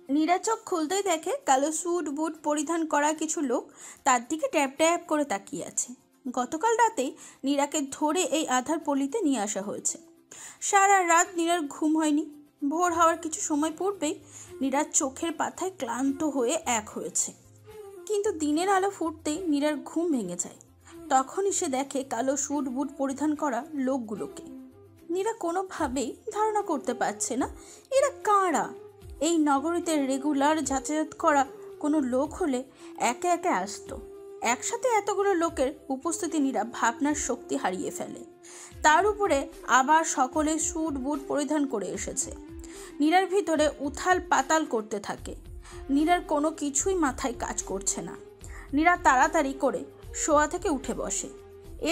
নীরা চোখ খুলতেই দেখে কালো স্যুট বুট পরিধান করা কিছু লোক তার দিকে ট্যাপ ট্যাপ করে তাকিয়ে আছে। গতকাল রাতেই নীরাকে ধরে এই আধার পল্লীতে নিয়ে আসা হয়েছে। সারা রাত নীরার ঘুম হয়নি। ভোর হওয়ার কিছু সময় পূর্বেই নীরার চোখের পাতায় ক্লান্ত হয়ে এক হয়েছে, কিন্তু দিনের আলো ফুটতেই নীরার ঘুম ভেঙে যায়। তখনই সে দেখে কালো স্যুট বুট পরিধান করা লোকগুলোকে। নীরা কোনোভাবেই ধারণা করতে পারছে না এরা কারা। এই নগরীতে রেগুলার যাতায়াত করা কোনো লোক হলে একে একে আসতো। একসাথে এতগুলো লোকের উপস্থিতি নীরা ভাবনার শক্তি হারিয়ে ফেলে। তার উপরে আবার সকলে স্যুট বুট পরিধান করে এসেছে। নীরার ভিতরে উথাল পাতাল করতে থাকে। নীরার কোনো কিছুই মাথায় কাজ করছে না। নীরা তাড়াতাড়ি করে শোয়া থেকে উঠে বসে।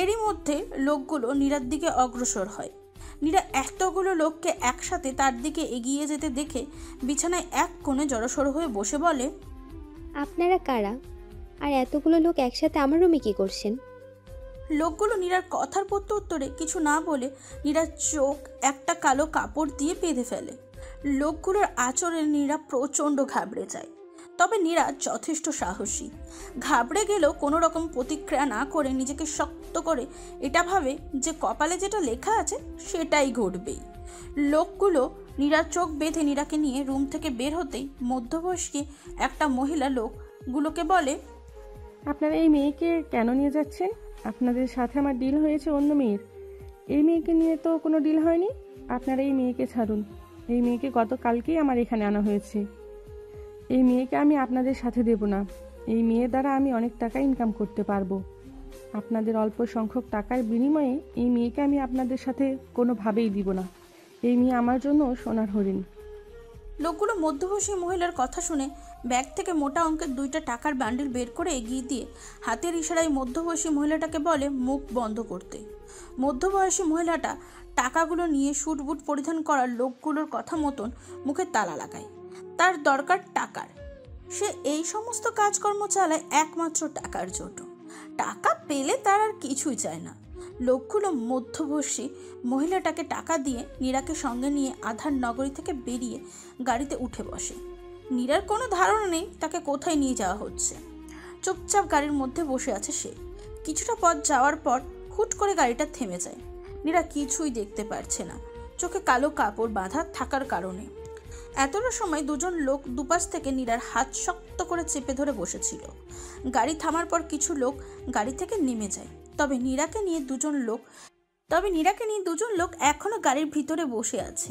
এরই মধ্যে লোকগুলো নীরার দিকে অগ্রসর হয়। নীরা এতগুলো লোককে একসাথে তার দিকে এগিয়ে যেতে দেখে বিছানায় এক কোণে জড়সড় হয়ে বসে বলে, আপনারা কারা? আর এতগুলো লোক একসাথে আমার রুমে কি করছেন? লোকগুলো নীরার কথার প্রত্যুত্তরে কিছু না বলে নীরার চোখ একটা কালো কাপড় দিয়ে বেঁধে ফেলে। লোকগুলোর আচরণে নীরা প্রচণ্ড ঘাবড়ে যায়। তবে নীরা যথেষ্ট সাহসী। ঘাবড়ে গেলেও কোনো রকম প্রতিক্রিয়া না করে নিজেকে শক্ত করে এটা ভাবে যে কপালে যেটা লেখা আছে সেটাই ঘটবেই। লোকগুলো নীরার চোখ বেঁধে নীরাকে নিয়ে রুম থেকে বের হতেই মধ্যবয়স্কী একটা মহিলা লোকগুলোকে বলে, আপনারা এই মেয়েকে কেন নিয়ে যাচ্ছেন? আপনাদের সাথে আমার ডিল হয়েছে অন্য মেয়ের। এই মেয়েকে নিয়ে তো কোনো ডিল হয়নি। আপনারা এই মেয়েকে ছাড়ুন। এই মেয়েকে গতকালকেই আমার এখানে আনা হয়েছে। এই মেয়েকে আমি আপনাদের সাথে দেব না। এই মেয়ে দ্বারা আমি অনেক টাকা ইনকাম করতে পারবো। আপনাদের অল্প সংখ্যক টাকার বিনিময়ে এই মেয়েকে আমি আপনাদের সাথে কোনোভাবেই দিব না। এই মেয়ে আমার জন্য সোনার হরিণ। লোকগুলো মধ্যবয়সী মহিলার কথা শুনে ব্যাগ থেকে মোটা অঙ্কের 2টা টাকার বান্ডিল বের করে এগিয়ে দিয়ে হাতের ইশারায় মধ্যবয়সী মহিলাটাকে বলে মুখ বন্ধ করতে। মধ্যবয়সী মহিলাটা টাকাগুলো নিয়ে স্যুট বুট পরিধান করা লোকগুলোর কথা মতন মুখে তালা লাগায়। তার দরকার টাকার। সে এই সমস্ত কাজকর্ম চালায় একমাত্র টাকার জন্য। টাকা পেলে তার আর কিছুই চায় না। লোকগুলো মধ্যবয়সী মহিলাটাকে টাকা দিয়ে নীরাকে সঙ্গে নিয়ে আধার নগরী থেকে বেরিয়ে গাড়িতে উঠে বসে। নীরার কোনো ধারণা নেই তাকে কোথায় নিয়ে যাওয়া হচ্ছে। চুপচাপ গাড়ির মধ্যে বসে আছে সে। কিছুটা পথ যাওয়ার পর হুট করে গাড়িটা থেমে যায়। নীরা কিছুই দেখতে পারছে না, চোখে কালো কাপড় বাঁধা থাকার কারণে। এতটা সময় দুজন লোক দুপাশ থেকে নীরার হাত শক্ত করে চেপে ধরে বসেছিল। গাড়ি থামার পর কিছু লোক গাড়ি থেকে নেমে যায়। তবে নীরাকে নিয়ে দুজন লোক এখনো গাড়ির ভিতরে বসে আছে।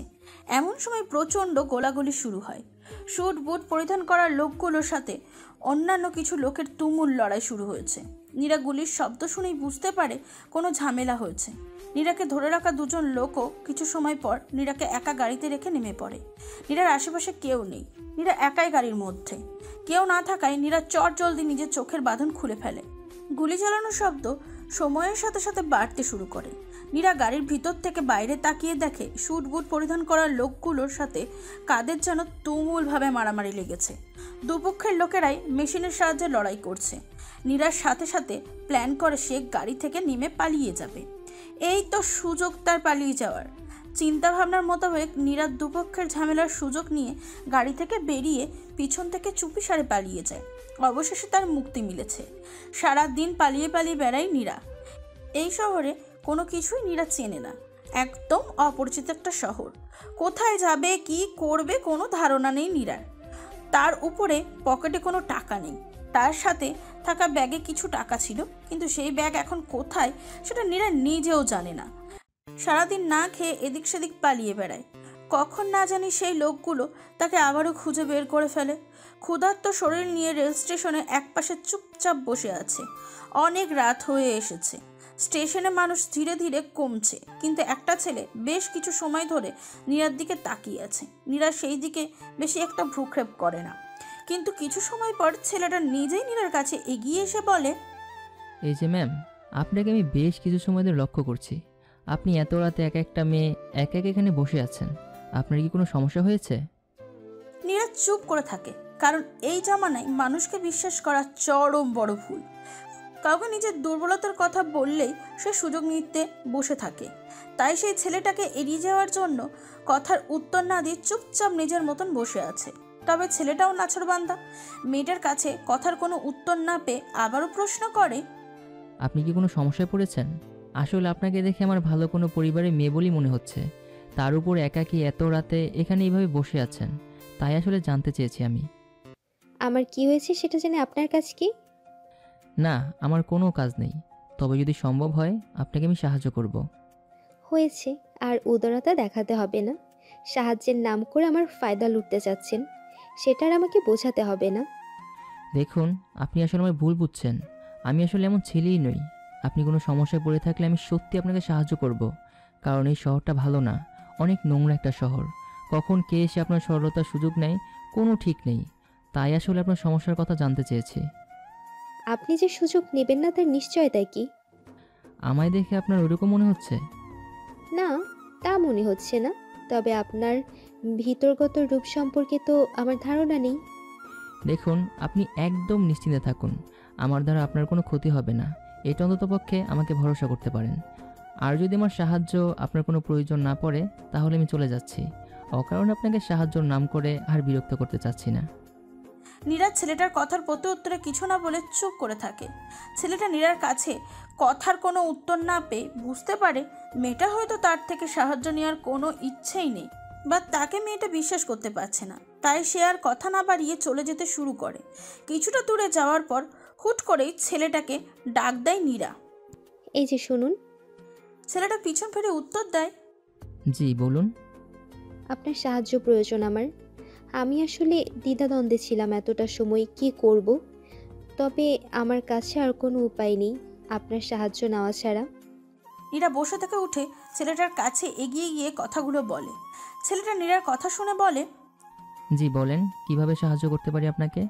এমন সময় প্রচণ্ড গোলাগুলি শুরু হয়। স্যুট বুট পরিধান করা লোকগুলোর সাথে অন্যান্য কিছু লোকের তুমুল লড়াই শুরু হয়েছে। নীরা গুলির শব্দ শুনেই বুঝতে পারে কোনো ঝামেলা হয়েছে। নীরাকে ধরে রাখা দুজন লোকও কিছু সময় পর নীরাকে একা গাড়িতে রেখে নেমে পড়ে। নীরার আশেপাশে কেউ নেই। নীরা একাই গাড়ির মধ্যে। কেউ না থাকায় নীরা চটজলদি নিজের চোখের বাঁধন খুলে ফেলে। গুলি চালানোর শব্দ সময়ের সাথে সাথে বাড়তে শুরু করে। নীরা গাড়ির ভিতর থেকে বাইরে তাকিয়ে দেখে স্যুট বুট পরিধান করা লোকগুলোর সাথে কাদের যেন তুমুলভাবে মারামারি লেগেছে। দুপক্ষের লোকেরাই মেশিনের সাহায্যে লড়াই করছে। নীরার সাথে সাথে প্ল্যান করে সে গাড়ি থেকে নেমে পালিয়ে যাবে। এই তো সুযোগ তার পালিয়ে যাওয়ার। চিন্তাভাবনার মোতাবেক নীরা দুপক্ষের ঝামেলার সুযোগ নিয়ে গাড়ি থেকে বেরিয়ে পিছন থেকে চুপিসারে পালিয়ে যায়। অবশেষে তার মুক্তি মিলেছে। সারা দিন পালিয়ে পালিয়ে বেড়ায় নীরা। এই শহরে কোনো কিছুই নীরা চেনে না। একদম অপরিচিত একটা শহর। কোথায় যাবে কি করবে কোনো ধারণা নেই নীরার। তার উপরে পকেটে কোনো টাকা নেই। তার সাথে থাকা ব্যাগে কিছু টাকা ছিল, কিন্তু সেই ব্যাগ এখন কোথায় সেটা নীরা নিজেও জানে না। সারাদিন না খেয়ে এদিক সেদিক পালিয়ে বেড়ায়। কখন না জানি সেই লোকগুলো তাকে আবারও খুঁজে বের করে ফেলে। ক্ষুধার্ত শরীর নিয়ে রেল স্টেশনে একপাশে চুপচাপ বসে আছে। অনেক রাত হয়ে এসেছে। স্টেশনে মানুষ ধীরে ধীরে কমছে, কিন্তু একটা ছেলে বেশ কিছু সময় ধরে নীরার দিকে তাকিয়ে আছে। নীরা সেই দিকে বেশি একটা ভ্রুক্ষেপ করে না, কিন্তু কিছু সময় পর ছেলেটা নিজেই নীরার কাছে এগিয়ে এসে বলে, এই যে ম্যাম, আপনাকে আমি বেশ কিছু সময় ধরে লক্ষ্য করছি। আপনি এত রাতে একা একটা মেয়ে একা একা এখানে বসে আছেন। আপনার কি কোনো সমস্যা হয়েছে? নীরা চুপ করে থাকে, কারণ এই জামানায় মানুষকে বিশ্বাস করা চরম বড় ভুল। কাউকে নিজের দুর্বলতার কথা বললেই সে সুযোগ নিতে বসে থাকে। তাই সেই ছেলেটাকে এড়িয়ে যাওয়ার জন্য কথার উত্তর না দিয়ে চুপচাপ নিজের মতন বসে আছে। তবে ছেলেটাও নাছোড়বান্দা। মেয়েটার কাছে কথার কোনো উত্তর না পেয়ে আবারও প্রশ্ন করে, আপনি কি কোনো সমস্যায় পড়েছেন? আসলে আপনাকে দেখে আমার ভালো কোনো পরিবারের মেয়ে বলেই মনে হচ্ছে। তার উপর একাকী এত রাতে এখানে এইভাবে বসে আছেন, তাই আসলে জানতে চেয়েছি আমি। আমার কি হয়েছে সেটা জেনে আপনার কাজ কি? না, আমার কোনো কাজ নেই, তবে যদি সম্ভব হয় আপনাকে আমি সাহায্য করব। হয়েছে, আর উদারতা দেখাতে হবে না। সাহায্যের নাম করে আমার ফায়দা লুটতে চাচ্ছেন, সেটার আমাকে বোঝাতে হবে না। দেখুন, আপনি আসলে আমায় ভুল বুঝছেন। আমি আসলে এমন ছেলেই নই। আপনি কোনো সমস্যায় পড়ে থাকলে আমি সত্যি আপনাকে সাহায্য করব, কারণ এই শহরটা ভালো না, অনেক নোংরা একটা শহর। কখন কে এসে আপনার সরলতার সুযোগ নেয় কোনো ঠিক নেই। তাই আসলে আপনার সমস্যার কথা জানতে চেয়েছি। আপনি যে সুযোগ নেবেন না তার নিশ্চয়তা কি? আমায় দেখে আপনার ওরকম মনে হচ্ছে? না, তা মনে হচ্ছে না। তবে আপনার ভিতরগত রূপ সম্পর্কে তো আমার ধারণা নেই। দেখুন, আপনি একদম নিশ্চিন্তে থাকুন। আমার দ্বারা আপনার কোনো ক্ষতি হবে না, এটা অন্ততপক্ষে আমাকে ভরসা করতে পারেন। আর যদি আমার সাহায্য আপনার কোনো প্রয়োজন না পড়ে তাহলে আমি চলে যাচ্ছি। অকারণে আপনাকে সাহায্যর নাম করে আর বিরক্ত করতে চাচ্ছি না। নীরা ছেলেটার কথার প্রতি উত্তরে কিছু না বলে চুপ করে থাকে। ছেলেটা নীরার কাছে কথার কোনো উত্তর না পেয়ে বুঝতে পারে মেয়েটা হয়তো তার থেকে সাহায্য নেওয়ার কোনো ইচ্ছেই নেই, বা তাকে মেয়েটা বিশ্বাস করতে পারছে না। তাই সে আর কথা না বাড়িয়ে চলে যেতে শুরু করে। কিছুটা দূরে যাওয়ার পর হুট করেই ছেলেটাকে ডাক দেয় নীরা। এই যে শুনুন। ছেলেটা পিছন ফিরে উত্তর দেয়, জি বলুন। আপনার সাহায্য প্রয়োজন আমার। আমি আসলে দ্বিধাদ্বন্দ্বে ছিলাম এতটা সময় কি করব, তবে আমার কাছে আর কোনো উপায় নেই আপনার সাহায্য নেওয়া ছাড়া। নীরা বসে থেকে উঠে ছেলেটার কাছে এগিয়ে গিয়ে কথাগুলো বলে। ছেলেটা নীরার কথা শুনে বলে, জি বলেন, কিভাবে সাহায্য করতে পারি আপনাকে?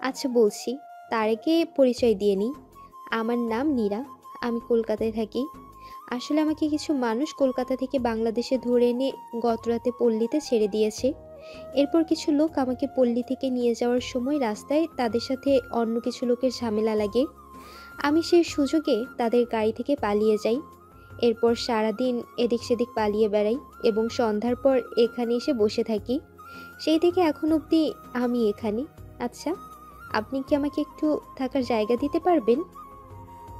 আচ্ছা বলছি, তার আগে পরিচয় দিয়ে নিই। আমার নাম নীরা, আমি কলকাতায় থাকি। আসলে আমাকে কিছু মানুষ কলকাতা থেকে বাংলাদেশে ধরে এনে গতরাতে পল্লীতে ছেড়ে দিয়েছে। এরপর কিছু লোক আমাকে পল্লী থেকে নিয়ে যাওয়ার সময় রাস্তায় তাদের সাথে অন্য কিছু লোকের ঝামেলা লাগে। আমি সেই সুযোগে তাদের গাড়ি থেকে পালিয়ে যাই। এরপর সারাদিন এদিক সেদিক পালিয়ে বেড়াই এবং সন্ধ্যার পর এখানে এসে বসে থাকি। সেই থেকে এখন অবধি আমি এখানে। আচ্ছা, আপনি কি আমাকে একটু থাকার জায়গা দিতে পারবেন?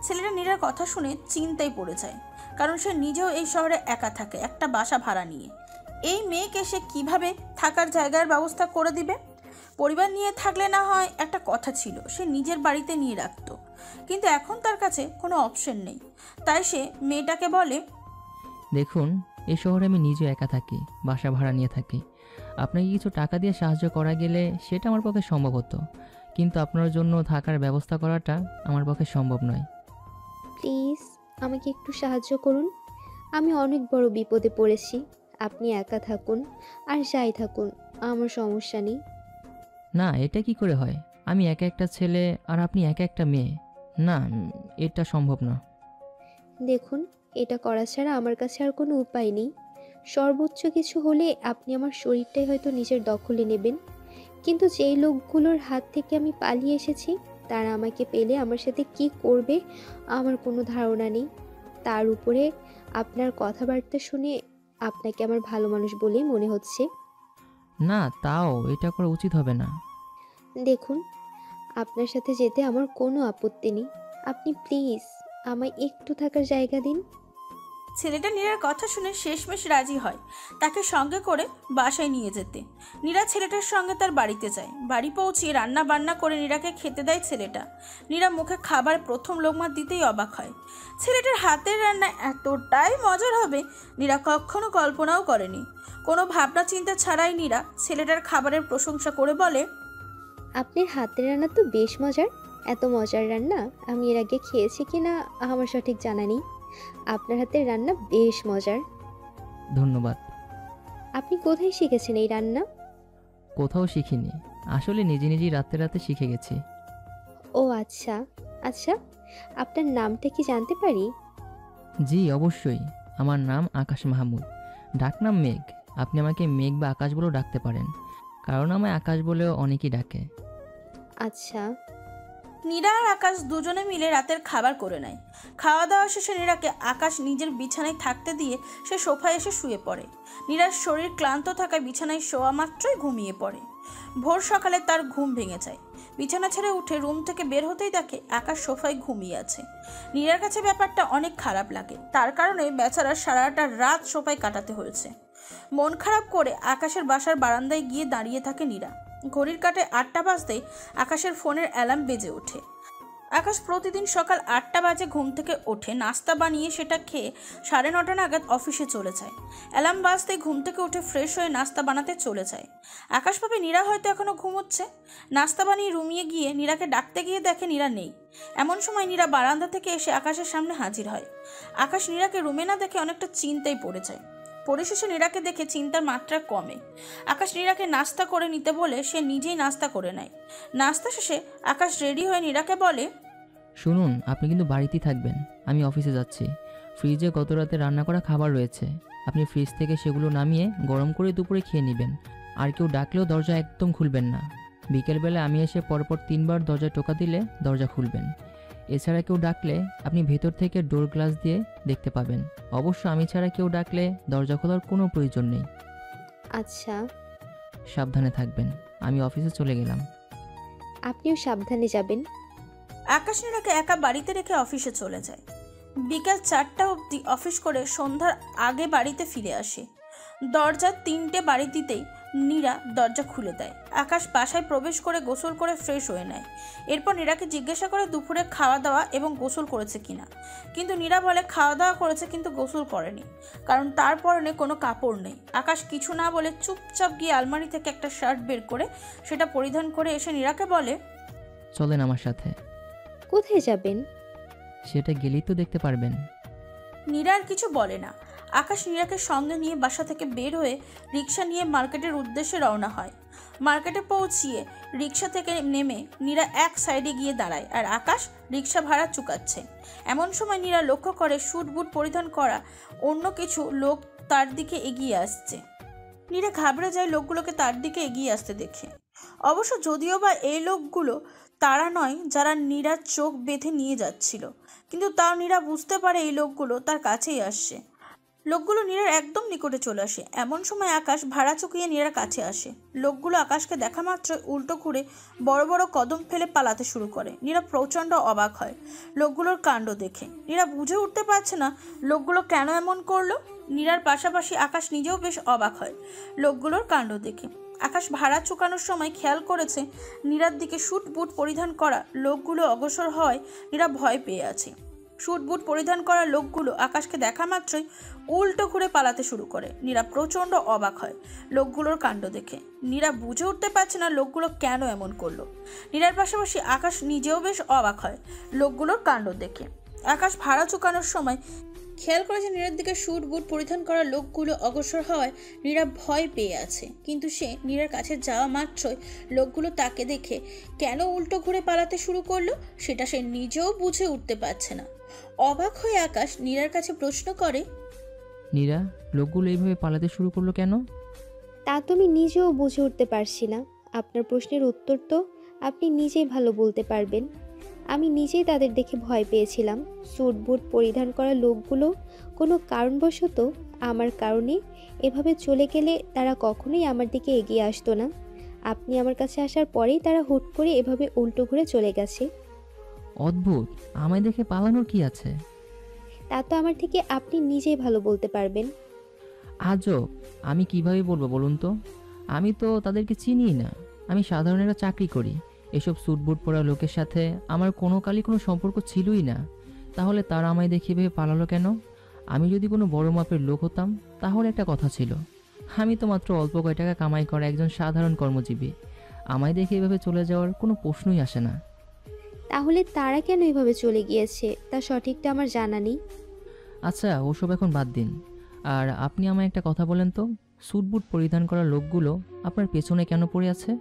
ছেলেটা নীরার কথা শুনে চিন্তায় পড়ে যায়, কারণ সে নিজেও এই শহরে একা থাকে একটা বাসা ভাড়া নিয়ে। এই মেয়েকে সে কিভাবে থাকার জায়গার ব্যবস্থা করে দিবে? পরিবার নিয়ে থাকলে না হয় একটা কথা ছিল, সে নিজের বাড়িতে নিয়ে রাখতো, কিন্তু এখন তার কাছে কোনো অপশন নেই। তাই সে মেয়েটাকে বলে, দেখুন, এই শহরে আমি নিজে একা থাকি, বাসা ভাড়া নিয়ে থাকি। আপনাকে কিছু টাকা দিয়ে সাহায্য করা গেলে সেটা আমার পক্ষে সম্ভব হতো, কিন্তু আপনার জন্য থাকার ব্যবস্থা করাটা আমার পক্ষে সম্ভব নয়। প্লিজ আমাকে একটু সাহায্য করুন। আমি অনেক বড় বিপদে পড়েছি। আপনি একা থাকুন আর যাই থাকুন, আমার সমস্যা নেই। না, এটা কি করে হয়? আমি একা একটা ছেলে আর আপনি একা একটা মেয়ে। না, এটা সম্ভব না। দেখুন, এটা করা ছাড়া আমার কাছে আর কোনো উপায় নেই। সর্বোচ্চ কিছু হলে আপনি আমার শরীরটাই হয়তো নিজের দখলে নেবেন, কিন্তু যেই লোকগুলোর হাত থেকে আমি পালিয়ে এসেছি তারা আমাকে পেলে আমার সাথে কি করবে আমার কোনো ধারণা নেই। তার উপরে আপনার কথাবার্তা শুনে আপনাকে আমার ভালো মানুষ বলেই মনে হচ্ছে। না, তাও এটা করা উচিত হবে না। দেখুন, আপনার সাথে যেতে আমার কোনো আপত্তি নেই। আপনি প্লিজ আমায় একটু থাকার জায়গা দিন। ছেলেটা নীরার কথা শুনে শেষমেশ রাজি হয় তাকে সঙ্গে করে বাসায় নিয়ে যেতে। নীরা ছেলেটার সঙ্গে তার বাড়িতে যায়। বাড়ি পৌঁছিয়ে রান্না বান্না করে নীরাকে খেতে দেয় ছেলেটা। নীরা মুখে খাবার প্রথম লোকমা দিতেই অবাক হয়। ছেলেটার হাতের রান্না এতটাই মজার হবে নীরা কখনো কল্পনাও করেনি। কোনো ভাবনা চিন্তা ছাড়াই নীরা ছেলেটার খাবারের প্রশংসা করে বলে, আপনার হাতের রান্না তো বেশ মজার। এত মজার রান্না আমি এর আগে খেয়েছি কিনা আমার সঠিক জানা নেই। আপনার হাতের রান্না বেশ মজার। ধন্যবাদ। আপনি কোথায় শিখেছেন এই রান্না? কোথাও শিখিনি, আসলে নিজে নিজেই রাতে রাতে শিখে গেছি। ও আচ্ছা আচ্ছা, আপনার নামটা কি জানতে পারি? জি অবশ্যই, আমার নাম আকাশ মাহমুদ, ডাকনাম মেঘ। আপনি আমাকে মেঘ বা আকাশ বলেও ডাকতে পারেন, কারণ আমায় আকাশ বলেও অনেকেই ডাকে। আচ্ছা। নীরা আর আকাশ দুজনে মিলে রাতের খাবার করে নেয়। খাওয়া দাওয়া শেষে নীরাকে আকাশ নিজের বিছানায় থাকতে দিয়ে সে সোফায় এসে শুয়ে পড়ে। নীরার শরীর ক্লান্ত থাকায় বিছানায় শোয়া মাত্রই ঘুমিয়ে পড়ে। ভোর সকালে তার ঘুম ভেঙে যায়। বিছানা ছেড়ে উঠে রুম থেকে বের হতেই দেখে আকাশ সোফায় ঘুমিয়ে আছে। নীরার কাছে ব্যাপারটা অনেক খারাপ লাগে, তার কারণে বেচারা সারাটা রাত সোফায় কাটাতে হয়েছে। মন খারাপ করে আকাশের বাসার বারান্দায় গিয়ে দাঁড়িয়ে থাকে নীরা। ঘড়ির কাঁটায় 8টা বাজতেই আকাশের ফোনের অ্যালার্ম বেজে ওঠে। আকাশ প্রতিদিন সকাল 8টা বাজে ঘুম থেকে ওঠে, নাস্তা বানিয়ে সেটা খেয়ে 9:30 নাগাদ অফিসে চলে যায়। অ্যালার্ম বাজতেই ঘুম থেকে উঠে ফ্রেশ হয়ে নাস্তা বানাতে চলে যায়। আকাশ ভাবে নীরা হয়তো এখনও ঘুমোচ্ছে। নাস্তা বানিয়ে রুমিয়ে গিয়ে নীরাকে ডাকতে গিয়ে দেখে নীরা নেই। এমন সময় নীরা বারান্দা থেকে এসে আকাশের সামনে হাজির হয়। আকাশ নীরাকে রুমে না দেখে অনেকটা চিন্তায় পড়ে যায়। পরিশেষে নীরাকে দেখে চিন্তার মাত্রা কমে। আকাশ নীরাকে নাস্তা করে নিতে বলে সে নিজেই নাস্তা করে নেয়। নাস্তা শেষে আকাশ রেডি হয়ে নীরাকে বলে, শুনুন, আপনি কিন্তু বাড়িতেই থাকবেন, আমি অফিসে যাচ্ছি। ফ্রিজে গত রাতে রান্না করা খাবার রয়েছে, আপনি ফ্রিজ থেকে সেগুলো নামিয়ে গরম করে দুপুরে খেয়ে নেবেন। আর কেউ ডাকলেও দরজা একদম খুলবেন না। বিকেলবেলা আমি এসে পরপর 3বার দরজায় টোকা দিলে দরজা খুলবেন। এছাড়া কেউ ডাকলে আপনি ভেতর থেকে ডোর গ্লাস দিয়ে দেখতে পাবেন। অবশ্য আমি ছাড়া কেউ ডাকলে দরজা খোলার কোনো প্রয়োজন নেই। আচ্ছা, সাবধানে থাকবেন। আমি অফিসে চলে গেলাম। আপনিও সাবধানে যাবেন। আকাশ নীরাকে একা বাড়িতে রেখে অফিসে চলে যায়। বিকাল 4টা অবধি অফিস করে সন্ধ্যার আগে বাড়িতে ফিরে আসে। দরজা 3টে বাড়ি দিতেই নীরা দরজা খুলে দেয়। আকাশ বাসায় প্রবেশ করে গোসল করে ফ্রেশ হয়ে নেয়। এরপর নীরাকে জিজ্ঞাসা করে দুপুরে খাওয়া দাওয়া এবং গোসল করেছে কিনা। কিন্তু নীরা বলে খাওয়া দাওয়া করেছে কিন্তু গোসল করেনি, কারণ তার পরনে কোনো কাপড় নেই। আকাশ কিছু না বলে চুপচাপ গিয়ে আলমারি থেকে একটা শার্ট বের করে সেটা পরিধান করে এসে নীরাকে বলে, চলেন আমার সাথে। কোথায় যাবেন? সেটা গেলেই তো দেখতে পারবেন। নীরা আর কিছু বলে না। আকাশ নীরাকে সঙ্গে নিয়ে বাসা থেকে বের হয়ে রিক্সা নিয়ে মার্কেটের উদ্দেশ্যে রওনা হয়। মার্কেটে পৌঁছিয়ে রিক্সা থেকে নেমে নীরা এক সাইডে গিয়ে দাঁড়ায় আর আকাশ রিক্সা ভাড়া চুকাচ্ছে। এমন সময় নীরা লক্ষ্য করে স্যুট বুট পরিধান করা অন্য কিছু লোক তার দিকে এগিয়ে আসছে। নীরা ঘাবড়ে যায় লোকগুলোকে তার দিকে এগিয়ে আসতে দেখে। অবশ্য যদিও বা এই লোকগুলো তারা নয় যারা নীরার চোখ বেঁধে নিয়ে যাচ্ছিল, কিন্তু তাও নীরা বুঝতে পারে এই লোকগুলো তার কাছেই আসছে। লোকগুলো নীরার একদম নিকটে চলে আসে। এমন সময় আকাশ ভাড়া চুকিয়ে নীরার কাছে আসে। লোকগুলো আকাশকে দেখা মাত্রই উল্টো ঘুরে বড় বড় কদম ফেলে পালাতে শুরু করে। নীরা প্রচণ্ড অবাক হয় লোকগুলোর কাণ্ড দেখে। নীরা বুঝে উঠতে পারছে না লোকগুলো কেন এমন করলো। নীরার পাশাপাশি আকাশ নিজেও বেশ অবাক হয় লোকগুলোর কাণ্ড দেখে। আকাশ ভাড়া চুকানোর সময় খেয়াল করেছে নীরার দিকে স্যুট বুট পরিধান করা লোকগুলো অগ্রসর হয়। নীরা ভয় পেয়ে আছে। স্যুট বুট পরিধান করা লোকগুলো আকাশকে দেখা মাত্রই উল্টো ঘুরে পালাতে শুরু করে। নীরা প্রচণ্ড অবাক হয় লোকগুলোর কাণ্ড দেখে। নীরা বুঝে উঠতে পারছে না লোকগুলো কেন এমন করলো। নীরার পাশাপাশি আকাশ নিজেও বেশ অবাক হয় লোকগুলোর কাণ্ড দেখে। আকাশ ভাড়া চুকানোর সময় খেয়াল করেছে নীরার দিকে স্যুট বুট পরিধান করা লোকগুলো অগ্রসর হওয়ায় নীরা ভয় পেয়ে আছে। কিন্তু সে নীরার কাছে যাওয়া মাত্রই লোকগুলো তাকে দেখে কেন উল্টো ঘুরে পালাতে শুরু করলো সেটা সে নিজেও বুঝে উঠতে পারছে না। অবাক হয়ে আকাশ নীরার কাছে প্রশ্ন করে, নীরা, লোকগুলো এইভাবে পালাতে শুরু করলো কেন? তা তো আমি নিজেও বুঝে উঠতে পারছি না। আপনার প্রশ্নের উত্তর তো আপনি নিজেই ভালো বলতে পারবেন। আমি নিজেই তাদের দেখে ভয় পেয়েছিলাম। স্যুট বুট পরিধান করা লোকগুলো কোনো কারণবশত আমার কারণে এভাবে চলে গেলে তারা কখনোই আমার দিকে এগিয়ে আসতো না। আপনি আমার কাছে আসার পরেই তারা হুট করে এভাবে উল্টো ঘুরে চলে গেছে। অদ্ভুত, আমায় দেখে পালানোর কি আছে? তা তো আমার থেকে আপনি নিজেই ভালো বলতে পারবেন। আজব, আমি কিভাবে বলবো বলুন তো? আমি তো তাদেরকে চিনিই না। আমি সাধারণ একটা চাকরি করি। এসব স্যুট বুট পরা লোকের সাথে আমার কোনো কালই কোনো সম্পর্ক ছিলই না। তাহলে তারা আমায় দেখে এভাবে পালালো কেন? আমি যদি কোনো বড় মাপের লোক হতাম তাহলে একটা কথা ছিল। আমি তো মাত্র অল্প কয় টাকা কামাই করা একজন সাধারণ কর্মজীবী। আমায় দেখে এভাবে চলে যাওয়ার কোনো প্রশ্নই আসে না। তাহলে তারা কেন এভাবে চলে গিয়েছে তা সঠিকটা আমার জানা নেই। আচ্ছা, ওসব এখন বাদ দিন। আর আপনি আমায় একটা কথা বলেন তো, স্যুট বুট পরিধান করা লোকগুলো আপনার পেছনে কেন পড়ে আছে?